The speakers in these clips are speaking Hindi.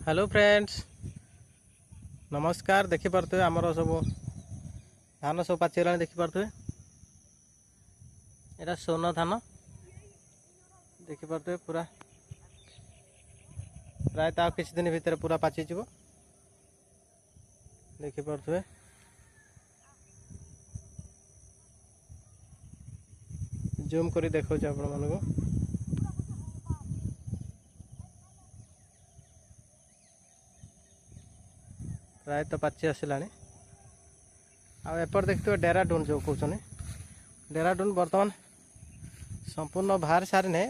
हेलो फ्रेंड्स नमस्कार। देखी पारे आमर सब धान सब पाचिगला देखी पारे यहाँ सोन धान देखी पारे पूरा प्रायतः किसी दिन भितर पूरा पाचीज देखी पारे जूम कर देखा आपण मानक प्रायतः पाची आसला आपर देखते डेराडून जो कहते डेराडून बर्तमान संपूर्ण बाहर सारी ना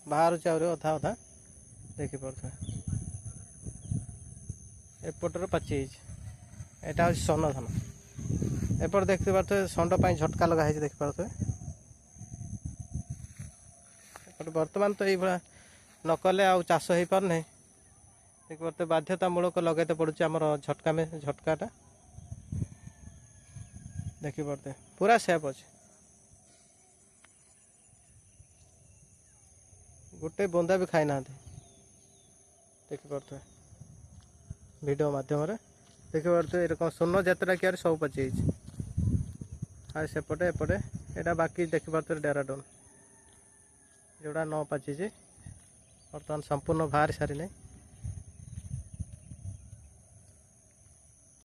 बाहर अधा अधा देखी पारे एपटर पाची यहाँ सोन धान एपट देखते पारे षंड झटका लगा देखी पारे बर्तमान तो ये नकले आ चाष हो पार नहीं देखिए पारे बाध्यतामूलक लगेते पड़ुचे आमर झटका में झटकाटा देखी पारे पूरा सेफ अच्छे गोटे बुंदा भी खाई ना देखी पारे वीडियो माध्यम देखी पारे एरकम सोन जतटा कियार सब पची सेपटे एपटे यहाँ बाकी देखी पारे डेराडून जोड़ा न पाची बर्तमान संपूर्ण बाहर सारी नहीं।